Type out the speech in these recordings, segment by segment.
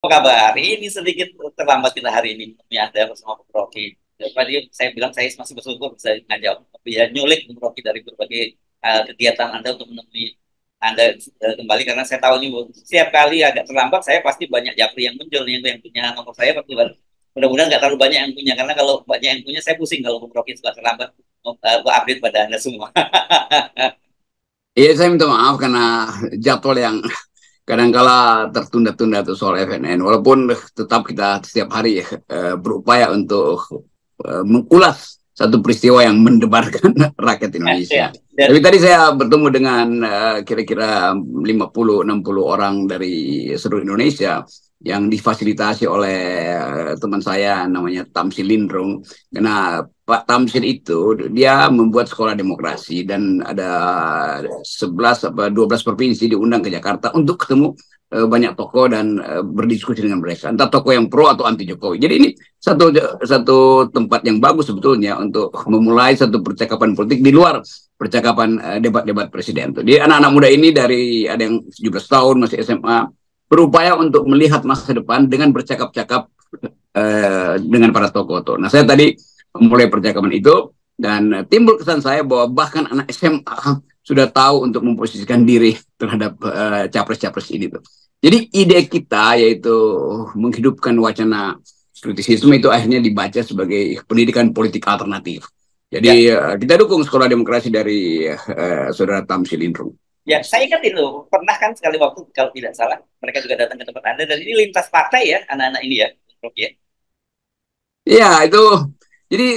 Apa kabar? Ini sedikit terlambat kita hari ini menemui Anda bersama Bung Rocky. Tadi saya bilang saya masih bersyukur bisa ngajak ya, nyulik Bung Rocky dari berbagai kegiatan Anda untuk menemui Anda kembali karena saya tahu ini setiap kali agak terlambat saya pasti banyak japri yang muncul yang punya nomor saya pasti mudah-mudahan nggak terlalu banyak yang punya karena kalau banyak yang punya saya pusing kalau Bung Rocky sudah terlambat update pada Anda semua. Iya, saya minta maaf karena jadwal yang kadangkala tertunda-tunda tuh soal FNN. Walaupun tetap kita setiap hari berupaya untuk mengulas satu peristiwa yang mendebarkan rakyat Indonesia. Ya, Tapi dan tadi saya bertemu dengan kira-kira 50-60 orang dari seluruh Indonesia yang difasilitasi oleh teman saya namanya Tamsil Lindrung. Karena Pak Tamsil itu dia membuat sekolah demokrasi dan ada 11 apa 12 provinsi diundang ke Jakarta untuk ketemu banyak tokoh dan berdiskusi dengan mereka, entah tokoh yang pro atau anti Jokowi. Jadi ini satu satu tempat yang bagus sebetulnya untuk memulai satu percakapan politik di luar percakapan debat-debat presiden. Jadi anak-anak muda ini dari ada yang 17 tahun masih SMA berupaya untuk melihat masa depan dengan bercakap-cakap dengan para tokoh. Nah, saya tadi mulai percakapan itu dan timbul kesan saya bahwa bahkan anak SMA sudah tahu untuk memposisikan diri terhadap capres-capres ini tuh. Jadi ide kita yaitu menghidupkan wacana kritisisme itu akhirnya dibaca sebagai pendidikan politik alternatif. ya, Jadi kita dukung sekolah demokrasi dari saudara Tamsil Indrung. Ya, saya ingat itu pernah kan sekali waktu kalau tidak salah mereka juga datang ke tempat Anda dan ini lintas partai ya anak-anak ini ya, Prof ya. Iya, itu jadi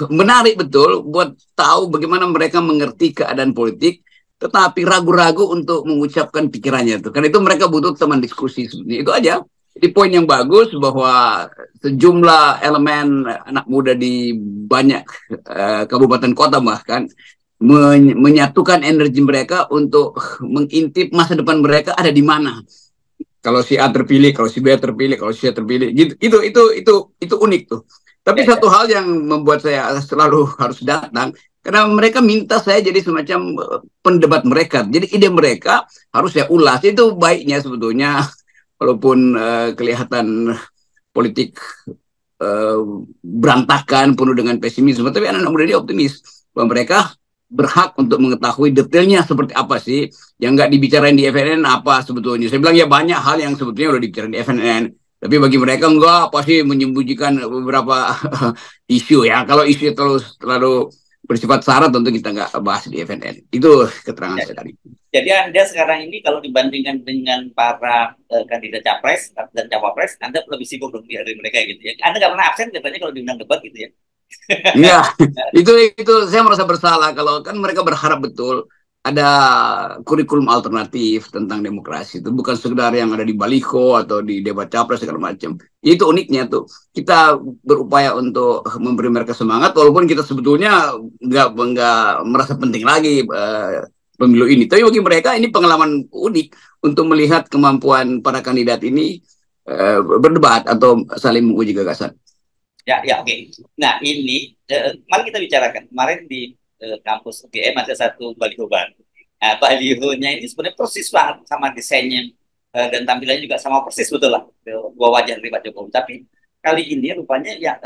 menarik betul buat tahu bagaimana mereka mengerti keadaan politik, tetapi ragu-ragu untuk mengucapkan pikirannya itu. Karena itu mereka butuh teman diskusi sebenarnya. Itu aja. Jadi poin yang bagus bahwa sejumlah elemen anak muda di banyak kabupaten kota bahkan menyatukan energi mereka untuk mengintip masa depan mereka ada di mana. Kalau si A terpilih, kalau si B terpilih, kalau si C terpilih, gitu. Itu unik tuh. Tapi Ya, satu ya. hal yang membuat saya selalu harus datang, karena mereka minta saya jadi semacam pendebat mereka. Jadi ide mereka harus saya ulas. Itu baiknya sebetulnya, walaupun kelihatan politik uh, berantakan, penuh dengan pesimisme. Tapi anak-anak muda ini optimis bahwa mereka berhak untuk mengetahui detailnya seperti apa sih yang nggak dibicarain di FNN apa sebetulnya. Saya bilang ya banyak hal yang sebetulnya udah dibicarain di FNN. Tapi bagi mereka enggak pasti menyembunyikan beberapa isu ya. Kalau isu terlalu bersifat syarat tentu kita nggak bahas di FNN. Itu keterangan Ya. saya tadi. Jadi Anda sekarang ini kalau dibandingkan dengan para kandidat capres dan cawapres, Anda lebih sibuk dong dari mereka gitu ya. Anda nggak pernah absen katanya kalau diundang debat gitu ya. Enggak, itu saya merasa bersalah kalau kan mereka berharap betul ada kurikulum alternatif tentang demokrasi itu bukan sekedar yang ada di baliho atau di debat capres segala macam. Itu uniknya tuh kita berupaya untuk memberi mereka semangat walaupun kita sebetulnya nggak merasa penting lagi pemilu ini. Tapi bagi mereka ini pengalaman unik untuk melihat kemampuan para kandidat ini berdebat atau saling menguji gagasan. Ya, ya, oke. Nah, ini mari kita bicarakan. Kemarin di kampus UGM ada satu baliho baru. Nah, balihonya ini sebenarnya persis banget sama desainnya dan tampilannya juga sama persis betul lah. Dua wajah dari Pak Jokowi. Tapi kali ini rupanya ya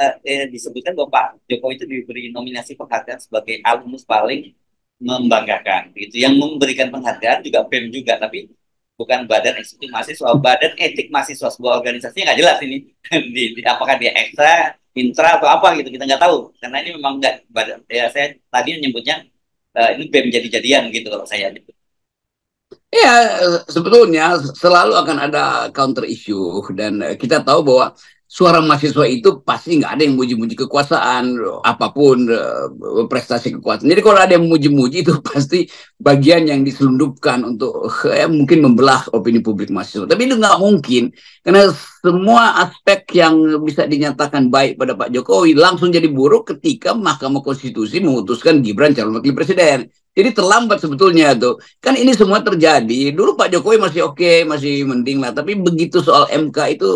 disebutkan bahwa Pak Jokowi itu diberi nominasi penghargaan sebagai alumnus paling membanggakan. Itu yang memberikan penghargaan juga BEM juga, tapi bukan badan eksekutif mahasiswa, badan etik mahasiswa sebuah organisasi nggak jelas ini apakah dia ekstra intra atau apa gitu kita nggak tahu karena ini memang nggak badan ya saya tadi menyebutnya ini BEM jadi-jadian gitu kalau saya gitu. Ya, sebetulnya selalu akan ada counter issue dan kita tahu bahwa suara mahasiswa itu pasti nggak ada yang muji-muji kekuasaan apapun prestasi kekuasaan. Jadi kalau ada yang muji-muji itu pasti bagian yang diselundupkan untuk mungkin membelah opini publik mahasiswa. Tapi itu nggak mungkin karena semua aspek yang bisa dinyatakan baik pada Pak Jokowi langsung jadi buruk ketika Mahkamah Konstitusi memutuskan Gibran calon wakil presiden. Jadi terlambat sebetulnya tuh. Kan ini semua terjadi. Dulu Pak Jokowi masih oke, masih mending lah. Tapi begitu soal MK itu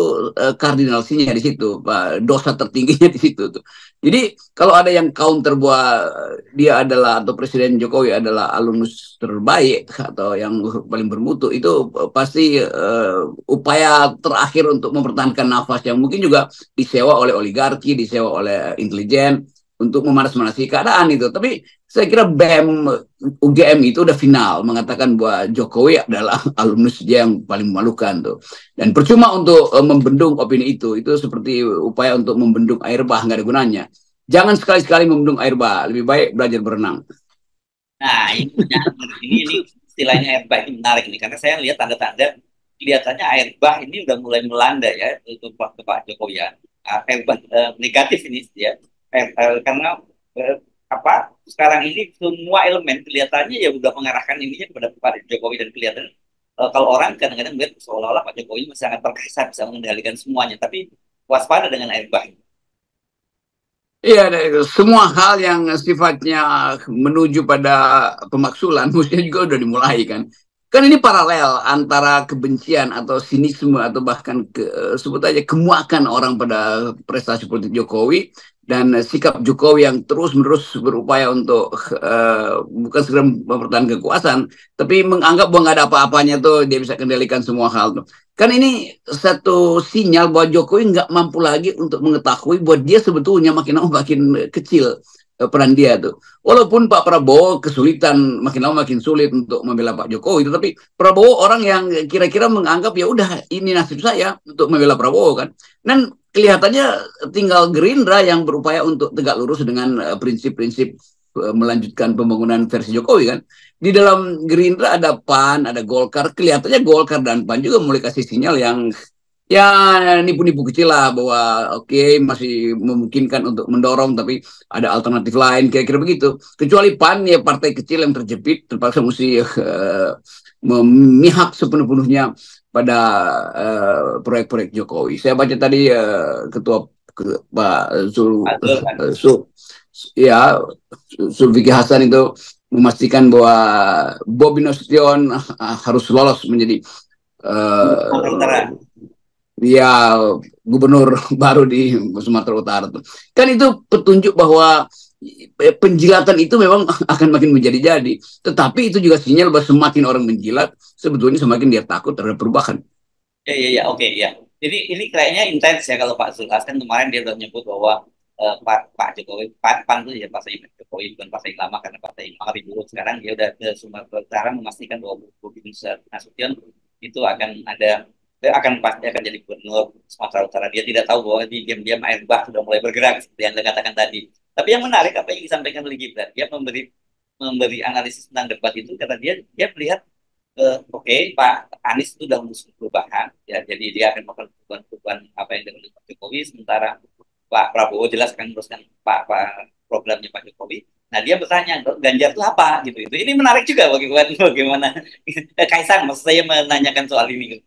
kardinalsinya di situ, Pak. Dosa tertingginya di situ tuh. Jadi kalau ada yang counter bahwa dia adalah atau Presiden Jokowi adalah alumnus terbaik atau yang paling bermutu, itu pasti upaya terakhir untuk mempertahankan nafas yang mungkin juga disewa oleh oligarki, disewa oleh intelijen untuk memanas-manasi keadaan itu. Tapi saya kira BEM UGM itu udah final mengatakan bahwa Jokowi adalah alumnus dia yang paling memalukan tuh. Dan percuma untuk membendung opini itu seperti upaya untuk membendung air bah, nggak ada gunanya. Jangan sekali-sekali membendung air bah, lebih baik belajar berenang. Nah, ini istilahnya air bah ini menarik nih, karena saya lihat tanda-tanda kelihatannya air bah ini udah mulai melanda ya untuk Pak Jokowi ya. Air bah negatif ini ya. Karena apa sekarang ini semua elemen kelihatannya ya udah mengarahkan ininya kepada Pak Jokowi, dan kelihatan kalau orang kadang-kadang melihat seolah-olah Pak Jokowi masih sangat perkasa bisa mengendalikan semuanya, tapi waspada dengan air bah. Iya, semua hal yang sifatnya menuju pada pemaksulan mestinya juga udah dimulai kan. Kan ini paralel antara kebencian atau sinisme atau bahkan sebut aja kemuakan orang pada prestasi politik Jokowi dan sikap Jokowi yang terus-menerus berupaya untuk bukan segera mempertahankan kekuasaan, tapi menganggap bahwa nggak ada apa-apanya tuh dia bisa kendalikan semua hal tuh. Kan ini satu sinyal bahwa Jokowi nggak mampu lagi untuk mengetahui bahwa dia sebetulnya makin lama makin kecil peran dia tuh. Walaupun Pak Prabowo kesulitan, makin lama makin sulit untuk membela Pak Jokowi, tetapi Prabowo orang yang kira-kira menganggap ya udah ini nasib saya untuk membela Prabowo kan. Dan kelihatannya tinggal Gerindra yang berupaya untuk tegak lurus dengan prinsip-prinsip melanjutkan pembangunan versi Jokowi kan. Di dalam Gerindra ada PAN, ada Golkar. Kelihatannya Golkar dan PAN juga mulai kasih sinyal yang ya nipu-nipu kecil lah bahwa oke, masih memungkinkan untuk mendorong, tapi ada alternatif lain kira-kira begitu. Kecuali PAN ya partai kecil yang terjepit terpaksa mesti memihak sepenuh-penuhnya pada proyek-proyek Jokowi. Saya baca tadi ketua Pak ya Zulkifli Hasan itu memastikan bahwa Bobi Nasution harus lolos menjadi ya gubernur baru di Sumatera Utara tuh. Kan itu petunjuk bahwa penjilatan itu memang akan makin menjadi-jadi. Tetapi itu juga sinyal bahwa semakin orang menjilat, sebetulnya semakin dia takut terhadap perubahan. Ya, oke, ya. Jadi ini kayaknya intens ya kalau Pak Zulkifli kan kemarin dia sudah menyebut bahwa Pak Jokowi, PAN itu ya partai Jokowi, bukan partai lama karena partai lama dulu, sekarang dia udah ke Sumatera Utara memastikan bahwa Bobi Nasution itu akan pasti akan jadi gubernur Sumatera Utara. Dia tidak tahu bahwa di diam-diam air bah sudah mulai bergerak seperti yang Anda katakan tadi. Tapi yang menarik apa yang disampaikan oleh Gibran, dia memberi analisis tentang debat itu karena dia melihat oke, Pak Anies itu sudah mengusung perubahan, ya, jadi dia akan melakukan perubahan apa yang dilakukan Pak Jokowi, sementara Pak Prabowo jelas akan meneruskan programnya Pak Jokowi. Nah, dia bertanya, Ganjar itu apa gitu. Ini menarik juga bagaimana Kaisang, maksud saya menanyakan soal ini.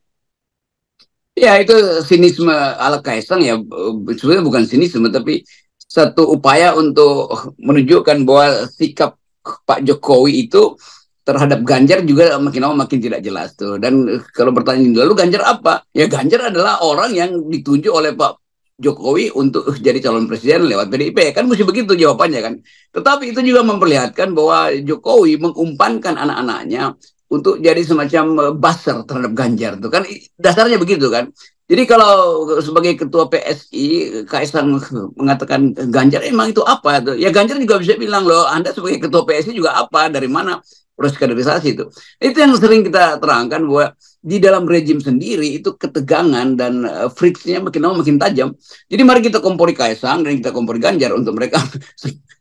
Ya itu sinisme ala Kaisang ya, sebenarnya bukan sinisme tapi satu upaya untuk menunjukkan bahwa sikap Pak Jokowi itu terhadap Ganjar juga makin lama makin tidak jelas tuh. Dan kalau bertanya lalu Ganjar apa? Ya Ganjar adalah orang yang ditunjuk oleh Pak Jokowi untuk jadi calon presiden lewat PDIP. Kan mesti begitu jawabannya kan. Tetapi itu juga memperlihatkan bahwa Jokowi mengumpankan anak-anaknya untuk jadi semacam buzzer terhadap Ganjar tuh kan, dasarnya begitu kan. Jadi kalau sebagai ketua PSI Kaisang mengatakan Ganjar emang itu apa tuh? Ya Ganjar juga bisa bilang loh, Anda sebagai ketua PSI juga apa, dari mana proses kaderisasi itu. Itu yang sering kita terangkan bahwa di dalam rejim sendiri itu ketegangan dan friksinya makin lama makin tajam. Jadi mari kita kompori Kaisang dan kita kompori Ganjar untuk mereka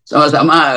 sama-sama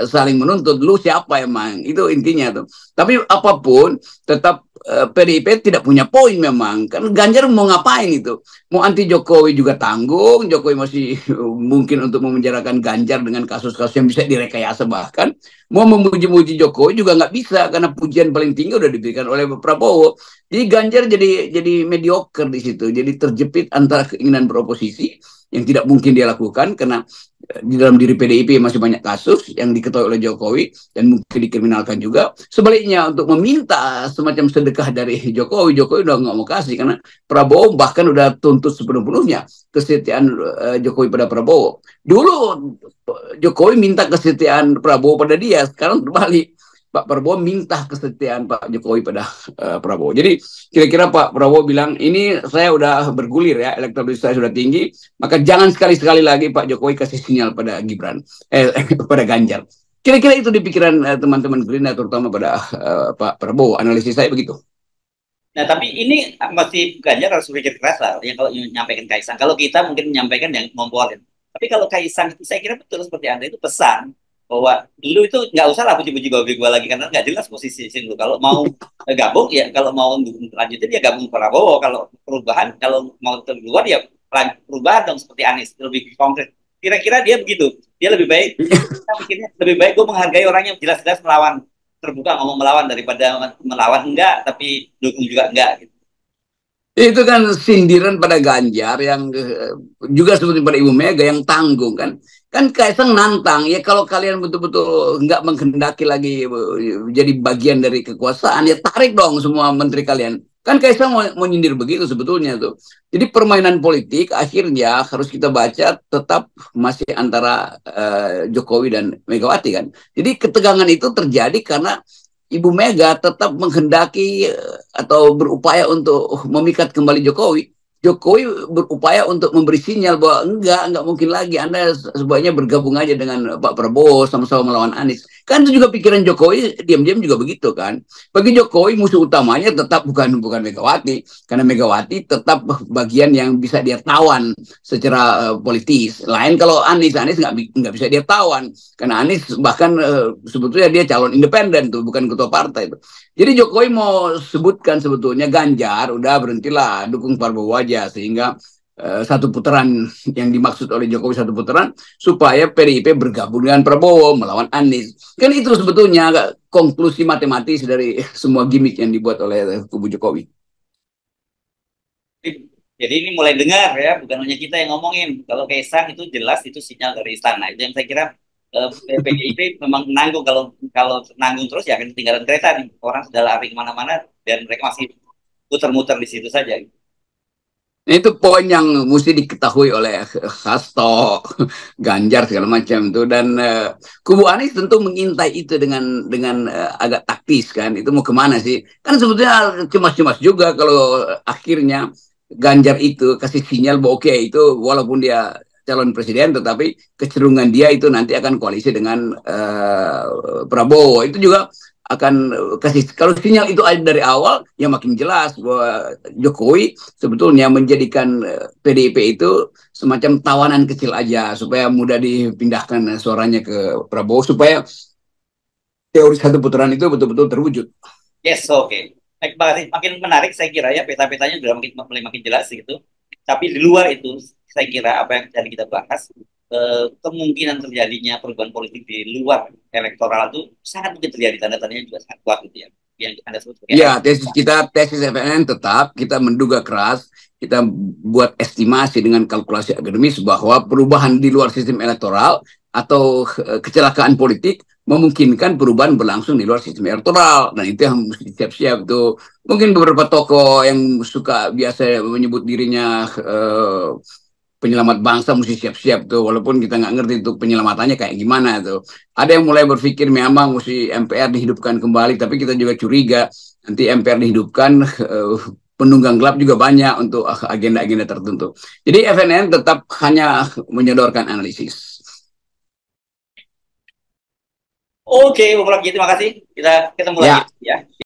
saling menuntut lu siapa emang, itu intinya tuh. Tapi apapun tetap PDIP tidak punya poin memang kan. Ganjar mau ngapain itu, mau anti Jokowi juga tanggung, Jokowi masih mungkin untuk memenjarakan Ganjar dengan kasus-kasus yang bisa direkayasa, bahkan mau memuji-muji Jokowi juga nggak bisa karena pujian paling tinggi udah diberikan oleh Prabowo. Jadi Ganjar jadi mediocre di situ, jadi terjepit antara keinginan beroposisi yang tidak mungkin dia lakukan karena di dalam diri PDIP masih banyak kasus yang diketahui oleh Jokowi dan mungkin dikriminalkan juga. Sebaliknya untuk meminta semacam sedekah dari Jokowi, Jokowi udah nggak mau kasih karena Prabowo bahkan udah tuntut sepenuh-penuhnya kesetiaan Jokowi pada Prabowo. Dulu Jokowi minta kesetiaan Prabowo pada dia, sekarang terbalik. Pak Prabowo minta kesetiaan Pak Jokowi pada Prabowo. Jadi kira-kira Pak Prabowo bilang, ini saya udah bergulir ya, elektabilitas saya sudah tinggi, maka jangan sekali-sekali lagi Pak Jokowi kasih sinyal pada Gibran, pada Ganjar. Kira-kira itu di pikiran teman-teman Gerindra, terutama pada Pak Prabowo. Analisis saya begitu. Nah, tapi ini masih Ganjar harus berpikir keras lah. Ya, kalau menyampaikan Kaisang, kalau kita mungkin menyampaikan yang memporin. Tapi kalau Kaisang itu saya kira betul seperti Anda itu pesan bahwa dulu itu nggak usah lah puji-puji babi gua lagi karena nggak jelas posisi dulu. Kalau mau gabung ya, kalau mau lanjutin ya gabung Prabowo. Kalau perubahan, kalau mau keluar ya perubahan dong seperti Anies lebih konkret. Kira-kira dia begitu. Dia lebih baik. Kita pikirnya lebih baik gue menghargai orang yang jelas-jelas melawan, terbuka ngomong melawan daripada melawan enggak tapi dukung juga enggak gitu. Itu kan sindiran pada Ganjar yang juga seperti pada Ibu Mega yang tanggung kan. Kan Kaisang nantang, ya kalau kalian betul-betul nggak menghendaki lagi jadi bagian dari kekuasaan, ya tarik dong semua menteri kalian. Kan Kaisang mau nyindir begitu sebetulnya tuh. Jadi permainan politik akhirnya harus kita baca tetap masih antara Jokowi dan Megawati kan. Jadi ketegangan itu terjadi karena Ibu Mega tetap menghendaki atau berupaya untuk memikat kembali Jokowi. Jokowi berupaya untuk memberi sinyal bahwa enggak mungkin lagi Anda sebaiknya bergabung aja dengan Pak Prabowo sama-sama melawan Anies. Kan itu juga pikiran Jokowi diam-diam juga begitu kan. Bagi Jokowi musuh utamanya tetap bukan Megawati, karena Megawati tetap bagian yang bisa dia tawan secara politis. Lain kalau Anies nggak bisa dia tawan, karena Anies bahkan sebetulnya dia calon independen tuh, bukan ketua partai tuh. Jadi Jokowi mau sebutkan sebetulnya Ganjar udah berhentilah dukung Prabowo aja sehingga satu putaran yang dimaksud oleh Jokowi satu putaran supaya PDIP bergabung dengan Prabowo melawan Anies. Kan itu sebetulnya konklusi matematis dari semua gimmick yang dibuat oleh kubu Jokowi. Jadi ini mulai dengar ya, bukan hanya kita yang ngomongin. Kalau Kaisang itu jelas itu sinyal dari istana. Itu yang saya kira PDIP memang nanggung, kalau kalau nanggung terus ya akan ketinggalan kereta nih. Orang sudah lari kemana-mana dan mereka masih muter-muter di situ saja. Nah, itu poin yang mesti diketahui oleh Hasto, Ganjar segala macam itu, dan kubu Anies tentu mengintai itu dengan agak taktis kan. Itu mau kemana sih? Kan sebetulnya cemas-cemas juga kalau akhirnya Ganjar itu kasih sinyal bahwa oke, itu walaupun dia calon presiden tetapi kecenderungan dia itu nanti akan koalisi dengan Prabowo. Itu juga akan kasih, kalau sinyal itu ada dari awal ya makin jelas bahwa Jokowi sebetulnya menjadikan PDIP itu semacam tawanan kecil aja supaya mudah dipindahkan suaranya ke Prabowo supaya teori satu putaran itu betul-betul terwujud. Yes, oke. Okay. Makin menarik saya kira ya, peta-petanya sudah mulai makin jelas gitu. Tapi di luar itu saya kira apa yang tadi kita bahas, kemungkinan terjadinya perubahan politik di luar elektoral itu sangat mungkin terjadi, tanda-tandanya juga sangat kuat gitu ya. Yang Anda sebut sebagai Ya, tesis FNN tetap kita menduga keras, kita buat estimasi dengan kalkulasi akademis bahwa perubahan di luar sistem elektoral atau kecelakaan politik memungkinkan perubahan berlangsung di luar sistem elektoral. Dan itu yang mesti siap-siap tuh. Mungkin beberapa tokoh yang suka biasa menyebut dirinya penyelamat bangsa mesti siap-siap tuh, walaupun kita nggak ngerti tuh penyelamatannya kayak gimana tuh. Ada yang mulai berpikir memang mesti MPR dihidupkan kembali, tapi kita juga curiga nanti MPR dihidupkan penunggang gelap juga banyak untuk agenda-agenda tertentu. Jadi FNN tetap hanya menyodorkan analisis. Oke, Bung Rocky, terima kasih. Kita ketemu lagi Ya. ya.